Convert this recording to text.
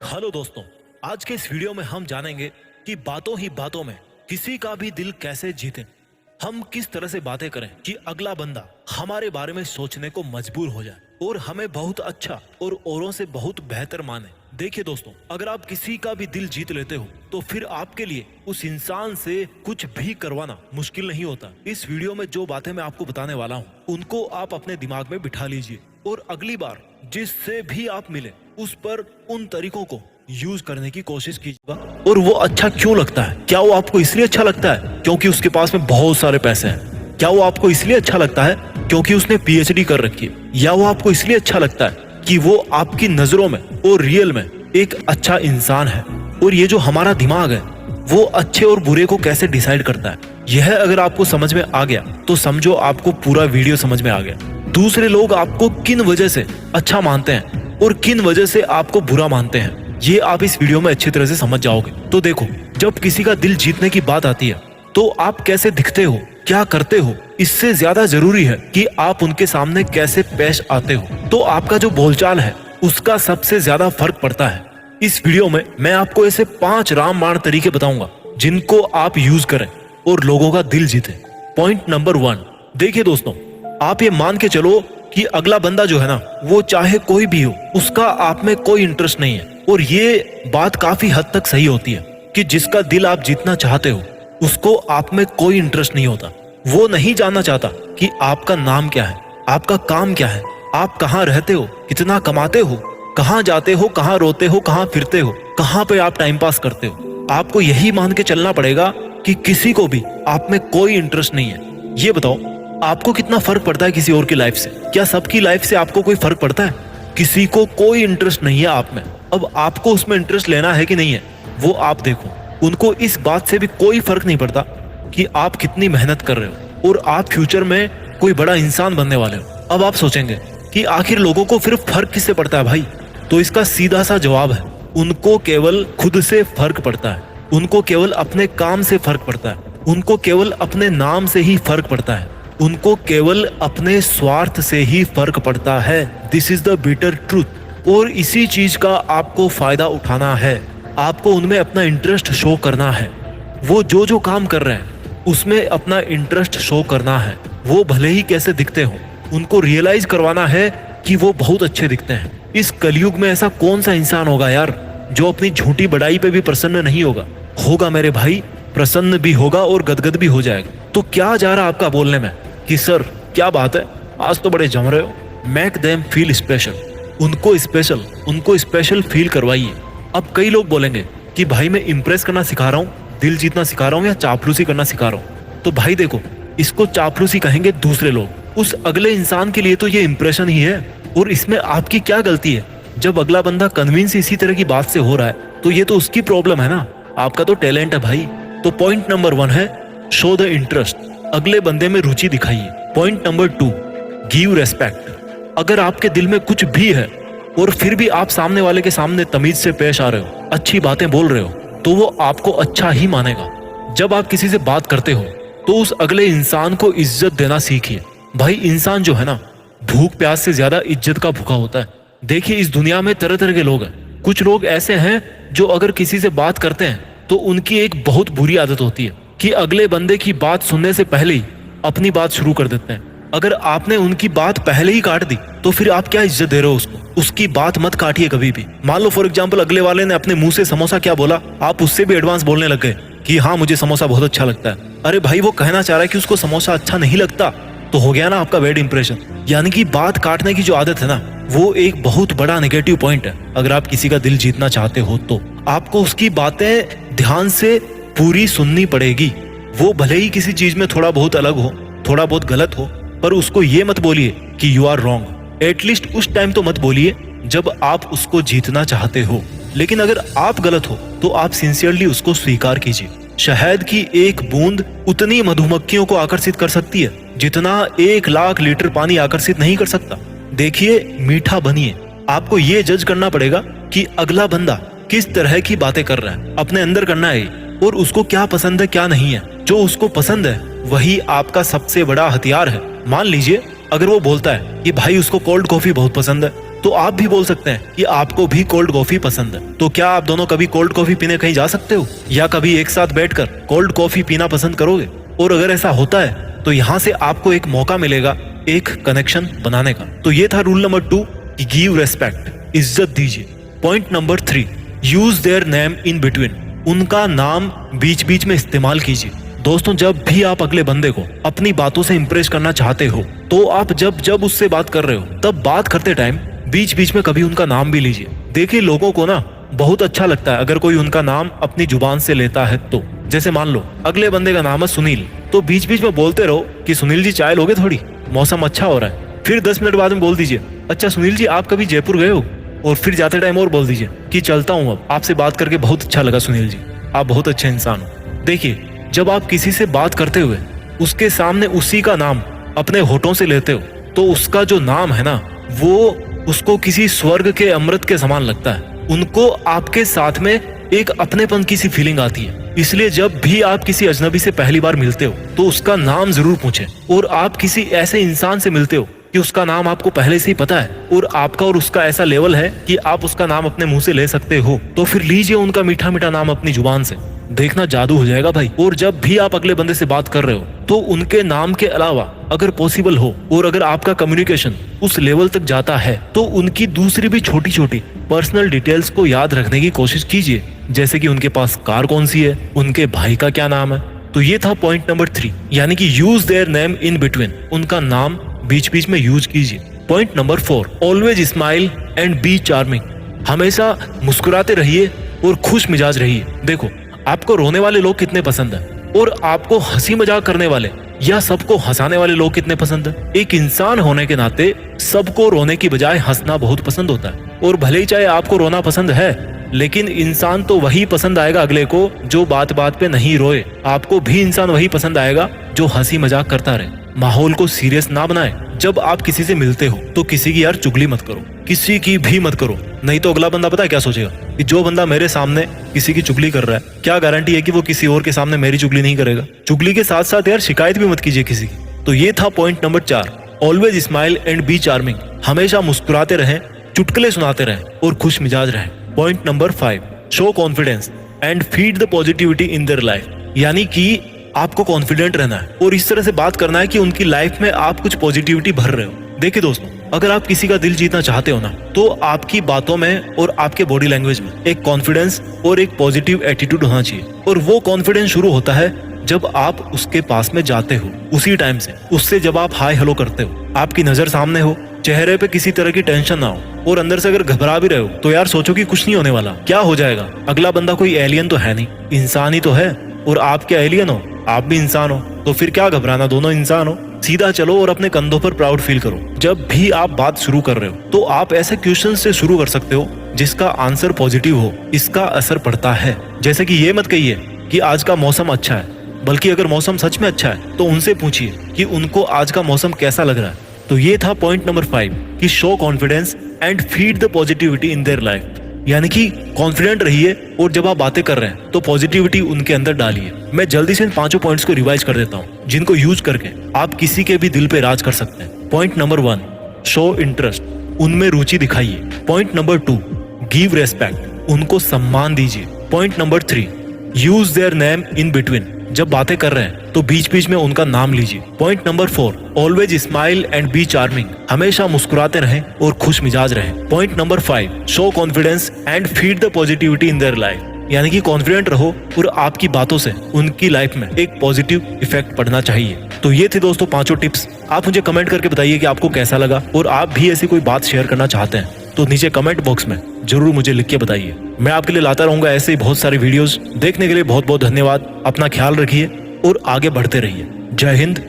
Hello दोस्तों, आज के इस वीडियो में हम जानेंगे कि बातों ही बातों में किसी का भी दिल कैसे जीते। हम किस तरह से बातें करें कि अगला बंदा हमारे बारे में सोचने को मजबूर हो जाए और हमें बहुत अच्छा और औरों से बहुत बेहतर माने। देखिए दोस्तों, अगर आप किसी का भी दिल जीत लेते हो तो फिर आपके लिए उस इंसान से कुछ भी करवाना मुश्किल नहीं होता। इस वीडियो में जो बातें मैं आपको बताने वाला हूँ उनको आप अपने दिमाग में बिठा लीजिए और अगली बार जिससे भी आप मिले उस पर उन तरीकों को यूज करने की कोशिश कीजिएगा। और वो अच्छा क्यों लगता है? क्या वो आपको इसलिए अच्छा लगता है क्योंकि उसके पास में बहुत सारे पैसे हैं? क्या वो आपको इसलिए अच्छा लगता है क्योंकि उसने पीएचडी कर रखी है? या वो आपको इसलिए अच्छा लगता है कि वो आपकी नजरों में और रियल में एक अच्छा इंसान है? और ये जो हमारा दिमाग है वो अच्छे और बुरे को कैसे डिसाइड करता है, यह अगर आपको समझ में आ गया तो समझो आपको पूरा वीडियो समझ में आ गया। दूसरे लोग आपको किन वजह से अच्छा मानते हैं और किन वजह से आपको बुरा मानते हैं, ये आप इस वीडियो में अच्छी तरह से समझ जाओगे। तो देखो, जब किसी का दिल जीतने की बात आती है तो आप कैसे दिखते हो, क्या करते हो, इससे ज्यादा जरूरी है कि आप उनके सामने कैसे पेश आते हो। तो आपका जो बोलचाल है उसका सबसे ज्यादा फर्क पड़ता है। इस वीडियो में मैं आपको ऐसे 5 रामबाण तरीके बताऊंगा जिनको आप यूज करें और लोगों का दिल जीते। पॉइंट नंबर 1, देखिए दोस्तों, आप ये मान के चलो कि अगला बंदा जो है ना, वो चाहे कोई भी हो, उसका आप में कोई इंटरेस्ट नहीं है। और ये बात काफी हद तक सही होती है कि जिसका दिल आप जीतना चाहते हो उसको आप में कोई इंटरेस्ट नहीं होता। वो नहीं जानना चाहता कि आपका नाम क्या है, आपका काम क्या है, आप कहाँ रहते हो, कितना कमाते हो, कहाँ जाते हो, कहाँ रोते हो, कहाँ फिरते हो, कहाँ पे आप टाइम पास करते हो। आपको यही मान के चलना पड़ेगा कि किसी को भी आप में कोई इंटरेस्ट नहीं है। ये बताओ, आपको कितना फर्क पड़ता है किसी और की लाइफ से? क्या सबकी लाइफ से आपको कोई फर्क पड़ता है? किसी को कोई इंटरेस्ट नहीं है आप में। अब आपको उसमें इंटरेस्ट लेना है कि नहीं है वो आप देखो। उनको इस बात से भी कोई फर्क नहीं पड़ता कि आप कितनी मेहनत कर रहे हो और आप फ्यूचर में कोई बड़ा इंसान बनने वाले हो। अब आप सोचेंगे कि आखिर लोगों को फिर फर्क किससे पड़ता है भाई? तो इसका सीधा सा जवाब है, उनको केवल खुद से फर्क पड़ता है। उनको केवल अपने काम से फर्क पड़ता है। उनको केवल अपने नाम से ही फर्क पड़ता है। उनको केवल अपने स्वार्थ से ही फर्क पड़ता है। This is the bitter truth. और इसी चीज का आपको फायदा उठाना है। आपको उनमें अपना इंटरेस्ट शो करना है। वो जो काम कर रहे हैं उसमें अपना इंटरेस्ट शो करना है। वो भले ही कैसे दिखते हो, उनको रियलाइज करवाना है कि वो बहुत अच्छे दिखते हैं। इस कलयुग में ऐसा कौन सा इंसान होगा यार जो अपनी झूठी बड़ाई पे भी प्रसन्न नहीं होगा? होगा मेरे भाई, प्रसन्न भी होगा और गदगद भी हो जाएगा। तो क्या जा रहा आपका बोलने में कि सर क्या बात है, आज तो बड़े जम रहे हो। Make them feel special. उनको स्पेशल फील करवाइए। अब कई लोग बोलेंगे कि भाई मैं इंप्रेस करना सिखा रहा हूँ, दिल जीतना सिखा रहा हूँ या चापलूसी करना सिखा रहा हूँ। तो भाई देखो, इसको चापलूसी कहेंगे दूसरे लोग, उस अगले इंसान के लिए तो ये इंप्रेशन ही है। और इसमें आपकी क्या गलती है? जब अगला बंदा कन्विंस इसी तरह की बात से हो रहा है तो ये तो उसकी प्रॉब्लम है ना, आपका तो टैलेंट है भाई। तो पॉइंट नंबर 1 है शो द इंटरेस्ट। अगले बंदे में रुचि दिखाइए। Point number 2, give respect. अगर आपके दिल में कुछ भी है और फिर भी आप सामने वाले के सामने तमीज से पेश आ रहे हो, अच्छी बातें बोल रहे हो, तो वो आपको अच्छा ही मानेगा। जब आप किसी से बात करते हो तो उस अगले इंसान को इज्जत देना सीखिए। भाई इंसान जो है ना, भूख प्यास से ज्यादा इज्जत का भूखा होता है। देखिए, इस दुनिया में तरह तरह के लोग हैं। कुछ लोग ऐसे हैं जो अगर किसी से बात करते हैं तो उनकी एक बहुत बुरी आदत होती है कि अगले बंदे की बात सुनने से पहले ही अपनी बात शुरू कर देते हैं। अगर आपने उनकी बात पहले ही काट दी तो फिर आप क्या इज्जत दे रहे हो उसको? उसकी बात मत काटिए कभी भी। मान लो फॉर एग्जांपल अगले वाले ने अपने मुंह से समोसा क्या बोला, आप उससे भी एडवांस बोलने लग गए कि हाँ मुझे समोसा बहुत अच्छा लगता है। अरे भाई, वो कहना चाह रहा है कि उसको समोसा अच्छा नहीं लगता, तो हो गया ना आपका बैड इंप्रेशन। यानी कि बात काटने की जो आदत है ना, वो एक बहुत बड़ा नेगेटिव पॉइंट है। अगर आप किसी का दिल जीतना चाहते हो तो आपको उसकी बातें ध्यान से पूरी सुननी पड़ेगी। वो भले ही किसी चीज में थोड़ा बहुत अलग हो, थोड़ा बहुत गलत हो, पर उसको ये मत बोलिए कि यू आर रॉन्ग। एटलीस्ट उस टाइम तो मत बोलिए जब आप उसको जीतना चाहते हो। लेकिन अगर आप गलत हो तो आप सिंसियरली उसको स्वीकार कीजिए। शहद की एक बूंद उतनी मधुमक्खियों को आकर्षित कर सकती है जितना 1 लाख लीटर पानी आकर्षित नहीं कर सकता। देखिए, मीठा बनिए। आपको ये जज करना पड़ेगा कि अगला बंदा किस तरह की बातें कर रहा है, अपने अंदर करना है और उसको क्या पसंद है क्या नहीं है। जो उसको पसंद है वही आपका सबसे बड़ा हथियार है। मान लीजिए अगर वो बोलता है कि भाई उसको कोल्ड कॉफी बहुत पसंद है तो आप भी बोल सकते हैं कि आपको भी कोल्ड कॉफी पसंद है। तो क्या आप दोनों कभी कोल्ड कॉफी पीने कहीं जा सकते हो, या कभी एक साथ बैठकर कोल्ड कॉफी पीना पसंद करोगे? और अगर ऐसा होता है तो यहाँ से आपको एक मौका मिलेगा एक कनेक्शन बनाने का। तो ये था रूल नंबर 2 कि गिव रेस्पेक्ट, इज्जत दीजिए। Point number 3, use their name in between, उनका नाम बीच बीच में इस्तेमाल कीजिए। दोस्तों, जब भी आप अगले बंदे को अपनी बातों से इंप्रेस करना चाहते हो तो आप जब उससे बात कर रहे हो तब बात करते टाइम बीच बीच में कभी उनका नाम भी लीजिए। देखिए, लोगों को ना बहुत अच्छा लगता है अगर कोई उनका नाम अपनी जुबान से लेता है तो। जैसे मान लो अगले बंदे का नाम है सुनील, तो बीच बीच में बोलते रहो कि सुनील जी चाय लोगे थोड़ी, मौसम अच्छा हो रहा है। फिर 10 मिनट बाद में बोल दीजिए, अच्छा सुनील जी आप कभी जयपुर गए हो? और फिर जाते टाइम और बोल दीजिए कि चलता हूँ, अब आपसे बात करके बहुत अच्छा लगा सुनील जी, आप बहुत अच्छे इंसान हो। देखिए, जब आप किसी से बात करते हुए उसके सामने उसी का नाम अपने होठों से लेते हो तो उसका जो नाम है ना, वो उसको किसी स्वर्ग के अमृत के समान लगता है। उनको आपके साथ में एक अपनेपन की सी फीलिंग आती है। इसलिए जब भी आप किसी अजनबी से पहली बार मिलते हो तो उसका नाम जरूर पूछें। और आप किसी ऐसे इंसान से मिलते हो कि उसका नाम आपको पहले से ही पता है और आपका और उसका ऐसा लेवल है कि आप उसका नाम अपने मुंह से ले सकते हो, तो फिर लीजिए उनका मीठा मीठा नाम अपनी जुबान से। देखना जादू हो जाएगा भाई। और जब भी आप अगले बंदे से बात कर रहे हो तो उनके नाम के अलावा अगर पॉसिबल हो और अगर आपका कम्युनिकेशन उस लेवल तक जाता है तो उनकी दूसरी भी छोटी छोटी पर्सनल डिटेल्स को याद रखने की कोशिश कीजिए। जैसे कि उनके पास कार कौन सी है, उनके भाई का क्या नाम है। तो ये था पॉइंट नंबर 3, यानी कि use their name in between, उनका नाम बीच बीच में यूज कीजिए। Point number 4, always smile and be charming, हमेशा मुस्कुराते रहिए और खुश मिजाज रहिए। देखो, आपको रोने वाले लोग कितने पसंद है और आपको हंसी मजाक करने वाले या सबको हंसाने वाले लोग कितने पसंद है। एक इंसान होने के नाते सबको रोने की बजाय हंसना बहुत पसंद होता है। और भले ही चाहे आपको रोना पसंद है, लेकिन इंसान तो वही पसंद आएगा अगले को जो बात बात पे नहीं रोए। आपको भी इंसान वही पसंद आएगा जो हंसी मजाक करता रहे। माहौल को सीरियस ना बनाए। जब आप किसी से मिलते हो तो किसी की यार चुगली मत करो, किसी की भी मत करो, नहीं तो अगला बंदा पता है क्या सोचेगा कि जो बंदा मेरे सामने किसी की चुगली कर रहा है, क्या गारंटी है कि वो किसी और के सामने मेरी चुगली नहीं करेगा। चुगली के साथ साथ यार शिकायत भी मत कीजिए किसी की। तो ये था point number 4, always smile and be charming, हमेशा मुस्कुराते रहें, चुटकुले सुनाते रहें और खुश मिजाज रहें। Point number 5, show confidence and feed the positivity in their life, यानी कि आपको कॉन्फिडेंट रहना है और इस तरह से बात करना है कि उनकी लाइफ में आप कुछ पॉजिटिविटी भर रहे हो। देखिए दोस्तों, अगर आप किसी का दिल जीतना चाहते हो ना, तो आपकी बातों में और आपके बॉडी लैंग्वेज में एक कॉन्फिडेंस और एक पॉजिटिव एटीट्यूड होना चाहिए। और वो कॉन्फिडेंस शुरू होता है जब आप उसके पास में जाते हो, उसी टाइम से, उससे जब आप हाय हेलो करते हो, आपकी नजर सामने हो, चेहरे पे किसी तरह की टेंशन ना हो और अंदर से अगर घबरा भी रहे हो तो यार सोचो कि कुछ नहीं होने वाला, क्या हो जाएगा। अगला बंदा कोई एलियन तो है नहीं, इंसान ही तो है। और आप क्या एलियन हो, आप भी इंसान हो, तो फिर क्या घबराना, दोनों इंसान हो। सीधा चलो और अपने कंधों पर प्राउड फील करो। जब भी आप बात शुरू कर रहे हो तो आप ऐसे क्वेश्चन से शुरू कर सकते हो जिसका आंसर पॉजिटिव हो, इसका असर पड़ता है। जैसे कि ये मत कहिए कि आज का मौसम अच्छा है, बल्कि अगर मौसम सच में अच्छा है तो उनसे पूछिए कि उनको आज का मौसम कैसा लग रहा है। तो ये था पॉइंट नंबर 5 कि show confidence and feed the positivity in their life, यानी कि कॉन्फिडेंट रहिए और जब आप बातें कर रहे हैं तो पॉजिटिविटी उनके अंदर डालिए। मैं जल्दी से इन 5 पॉइंट्स को रिवाइज कर देता हूँ जिनको यूज करके आप किसी के भी दिल पे राज कर सकते हैं। पॉइंट नंबर 1, शो इंटरेस्ट, उनमें रुचि दिखाइए। पॉइंट नंबर 2, गिव रेस्पेक्ट, उनको सम्मान दीजिए। Point number 3, use their name in between, जब बातें कर रहे हैं तो बीच बीच में उनका नाम लीजिए। Point number 4, always smile and be charming, हमेशा मुस्कुराते रहें और खुश मिजाज रहें। Point number 5, show confidence and feed the positivity in their life, यानी कि कॉन्फिडेंट रहो और आपकी बातों से उनकी लाइफ में एक पॉजिटिव इफेक्ट पड़ना चाहिए। तो ये थे दोस्तों 5 टिप्स। आप मुझे कमेंट करके बताइए कि आपको कैसा लगा और आप भी ऐसी कोई बात शेयर करना चाहते हैं तो नीचे कमेंट बॉक्स में जरूर मुझे लिख के बताइए। मैं आपके लिए लाता रहूंगा ऐसे ही बहुत सारे वीडियोस। देखने के लिए बहुत बहुत धन्यवाद। अपना ख्याल रखिए और आगे बढ़ते रहिए। जय हिंद,